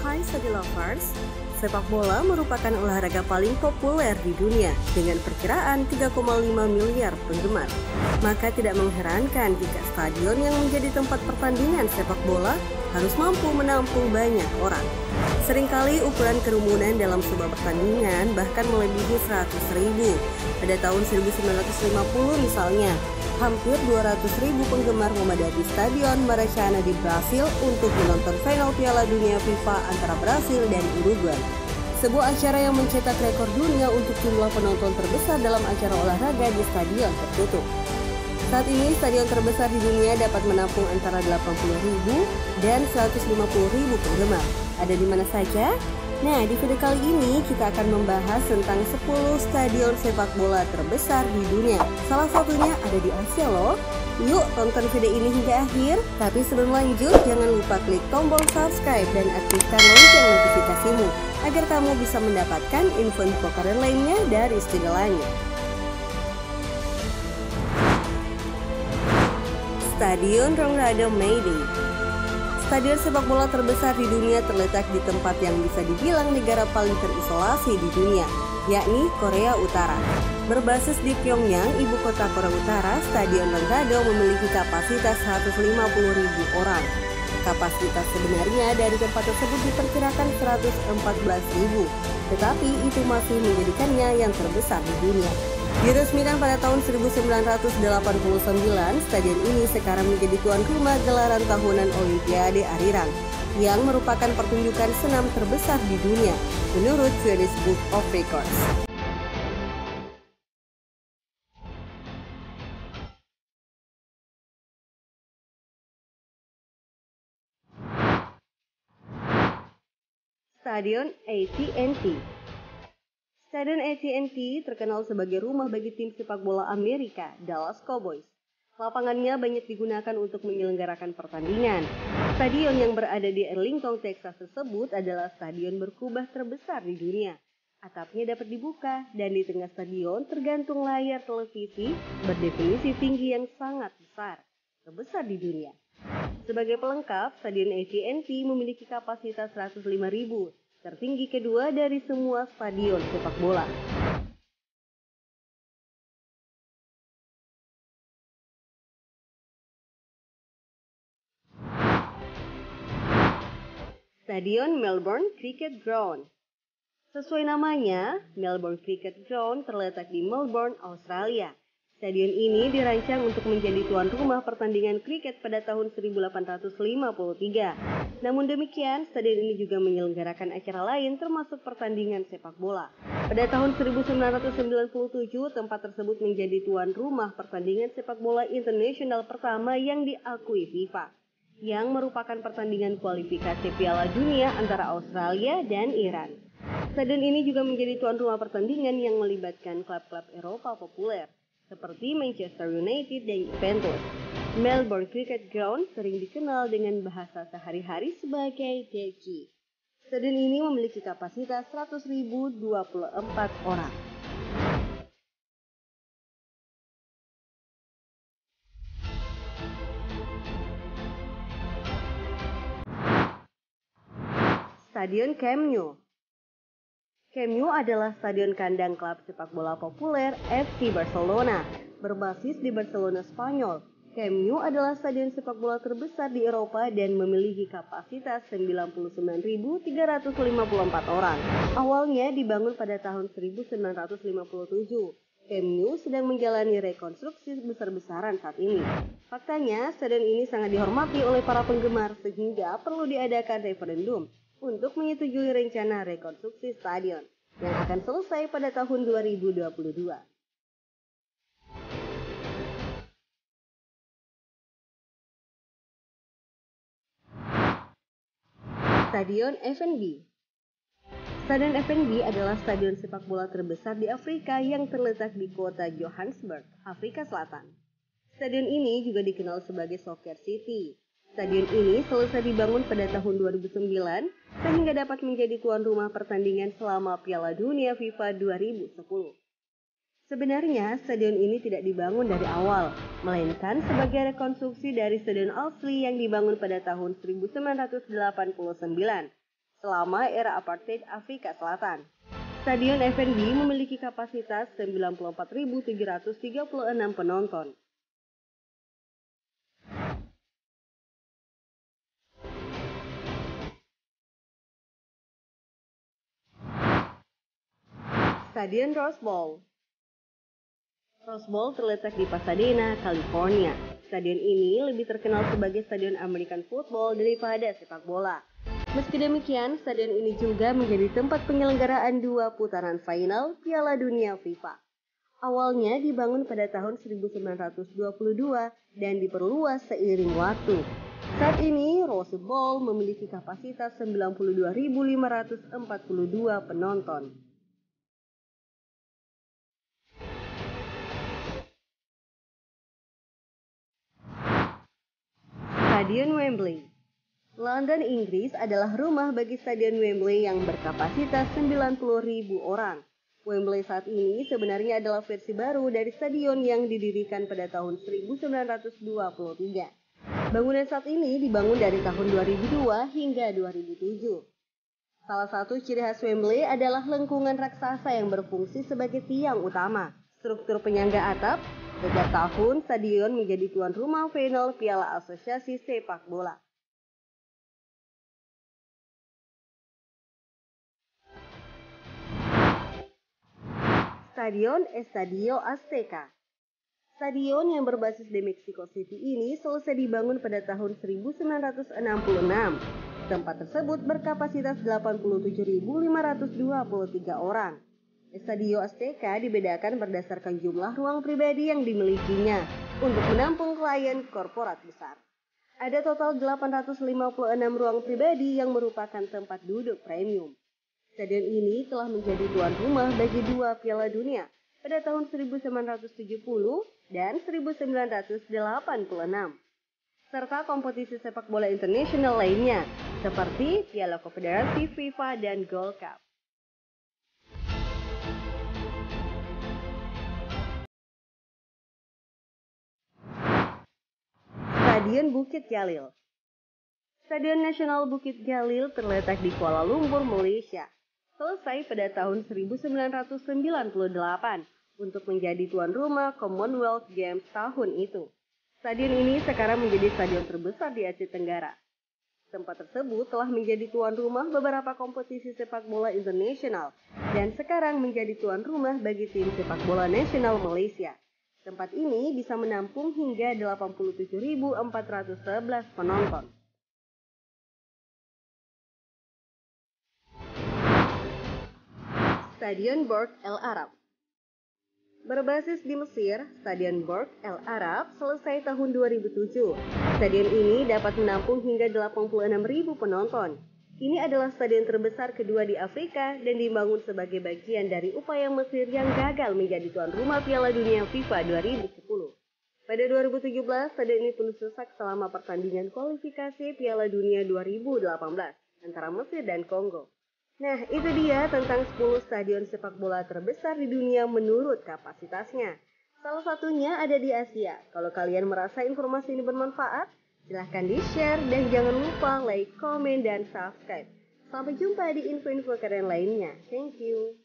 Hai Study Lovers, sepak bola merupakan olahraga paling populer di dunia dengan perkiraan 3,5 miliar penggemar. Maka tidak mengherankan jika stadion yang menjadi tempat pertandingan sepak bola harus mampu menampung banyak orang. Seringkali ukuran kerumunan dalam sebuah pertandingan bahkan melebihi 100.000. Pada tahun 1950 misalnya, hampir 200.000 penggemar memadati Stadion Maracanã di Brasil untuk menonton final Piala Dunia FIFA antara Brasil dan Uruguay. Sebuah acara yang mencetak rekor dunia untuk jumlah penonton terbesar dalam acara olahraga di stadion tertutup. Saat ini stadion terbesar di dunia dapat menampung antara 80.000 dan 150.000 penggemar. Ada di mana saja? Nah, di video kali ini kita akan membahas tentang 10 stadion sepak bola terbesar di dunia. Salah satunya ada di Asia loh. Yuk tonton video ini hingga akhir. Tapi sebelum lanjut, jangan lupa klik tombol subscribe dan aktifkan lonceng notifikasimu agar kamu bisa mendapatkan info-info keren lainnya dari Studio Langit. Stadion Ronaldo Meiding. Stadion sepak bola terbesar di dunia terletak di tempat yang bisa dibilang negara paling terisolasi di dunia, yakni Korea Utara. Berbasis di Pyongyang, ibu kota Korea Utara, Stadion Ronaldo memiliki kapasitas 150.000 orang. Kapasitas sebenarnya dari tempat tersebut diperkirakan 114.000, tetapi itu masih menjadikannya yang terbesar di dunia. Diresmikan pada tahun 1989, stadion ini sekarang menjadi tuan rumah gelaran tahunan Olimpiade Arirang, yang merupakan pertunjukan senam terbesar di dunia, menurut Guinness Book of Records. Stadion AT&T. Stadion AT&T terkenal sebagai rumah bagi tim sepak bola Amerika, Dallas Cowboys. Lapangannya banyak digunakan untuk menyelenggarakan pertandingan. Stadion yang berada di Arlington, Texas tersebut adalah stadion berkubah terbesar di dunia. Atapnya dapat dibuka dan di tengah stadion tergantung layar televisi berdefinisi tinggi yang sangat besar, terbesar di dunia. Sebagai pelengkap, Stadion AT&T memiliki kapasitas 105.000, tertinggi kedua dari semua stadion sepak bola. Stadion Melbourne Cricket Ground. Sesuai namanya, Melbourne Cricket Ground terletak di Melbourne, Australia. Stadion ini dirancang untuk menjadi tuan rumah pertandingan kriket pada tahun 1853. Namun demikian, stadion ini juga menyelenggarakan acara lain termasuk pertandingan sepak bola. Pada tahun 1997, tempat tersebut menjadi tuan rumah pertandingan sepak bola internasional pertama yang diakui FIFA, yang merupakan pertandingan kualifikasi Piala Dunia antara Australia dan Iran. Stadion ini juga menjadi tuan rumah pertandingan yang melibatkan klub-klub Eropa populer, seperti Manchester United dan Juventus. Melbourne Cricket Ground sering dikenal dengan bahasa sehari-hari sebagai Derby. Stadion ini memiliki kapasitas 100.024 orang. Stadion Camp Nou. Camp Nou adalah stadion kandang klub sepak bola populer FC Barcelona, berbasis di Barcelona, Spanyol. Camp Nou adalah stadion sepak bola terbesar di Eropa dan memiliki kapasitas 99.354 orang. Awalnya dibangun pada tahun 1957. Camp Nou sedang menjalani rekonstruksi besar-besaran saat ini. Faktanya, stadion ini sangat dihormati oleh para penggemar sehingga perlu diadakan referendum untuk menyetujui rencana rekonstruksi stadion yang akan selesai pada tahun 2022. Stadion FNB. Stadion FNB adalah stadion sepak bola terbesar di Afrika yang terletak di kota Johannesburg, Afrika Selatan. Stadion ini juga dikenal sebagai Soccer City. Stadion ini selesai dibangun pada tahun 2009 sehingga dapat menjadi tuan rumah pertandingan selama Piala Dunia FIFA 2010. Sebenarnya stadion ini tidak dibangun dari awal, melainkan sebagai rekonstruksi dari stadion asli yang dibangun pada tahun 1989. selama era apartheid Afrika Selatan. Stadion FNB memiliki kapasitas 94.736 penonton. Stadion Rose Bowl. Rose Bowl terletak di Pasadena, California. Stadion ini lebih terkenal sebagai stadion American football daripada sepak bola. Meski demikian, stadion ini juga menjadi tempat penyelenggaraan 2 putaran final Piala Dunia FIFA. Awalnya dibangun pada tahun 1922 dan diperluas seiring waktu. Saat ini, Rose Bowl memiliki kapasitas 92.542 penonton. Stadion Wembley. London, Inggris adalah rumah bagi Stadion Wembley yang berkapasitas 90.000 orang. Wembley saat ini sebenarnya adalah versi baru dari stadion yang didirikan pada tahun 1923. Bangunan saat ini dibangun dari tahun 2002 hingga 2007. Salah satu ciri khas Wembley adalah lengkungan raksasa yang berfungsi sebagai tiang utama. Struktur penyangga atap. Sejak tahun, stadion menjadi tuan rumah final Piala Asosiasi Sepak Bola. Stadion Estadio Azteca. Stadion yang berbasis di Mexico City ini selesai dibangun pada tahun 1966. Tempat tersebut berkapasitas 87.523 orang. Estadio Azteca dibedakan berdasarkan jumlah ruang pribadi yang dimilikinya untuk menampung klien korporat besar. Ada total 856 ruang pribadi yang merupakan tempat duduk premium. Stadion ini telah menjadi tuan rumah bagi 2 Piala Dunia pada tahun 1970 dan 1986, serta kompetisi sepak bola internasional lainnya seperti Piala Konfederasi FIFA dan Gold Cup. Stadion Bukit Jalil. Stadion Nasional Bukit Jalil terletak di Kuala Lumpur, Malaysia. Selesai pada tahun 1998 untuk menjadi tuan rumah Commonwealth Games tahun itu. Stadion ini sekarang menjadi stadion terbesar di Asia Tenggara. Tempat tersebut telah menjadi tuan rumah beberapa kompetisi sepak bola internasional dan sekarang menjadi tuan rumah bagi tim sepak bola nasional Malaysia. Tempat ini bisa menampung hingga 87.411 penonton. Stadion Burj Al Arab. Berbasis di Mesir, Stadion Burj Al Arab selesai tahun 2007. Stadion ini dapat menampung hingga 86.000 penonton. Ini adalah stadion terbesar kedua di Afrika dan dibangun sebagai bagian dari upaya Mesir yang gagal menjadi tuan rumah Piala Dunia FIFA 2010. Pada 2017, stadion ini penuh sesak selama pertandingan kualifikasi Piala Dunia 2018 antara Mesir dan Kongo. Nah, itu dia tentang 10 stadion sepak bola terbesar di dunia menurut kapasitasnya. Salah satunya ada di Asia. Kalau kalian merasa informasi ini bermanfaat, silahkan di-share dan jangan lupa like, komen, dan subscribe. Sampai jumpa di info-info keren lainnya. Thank you.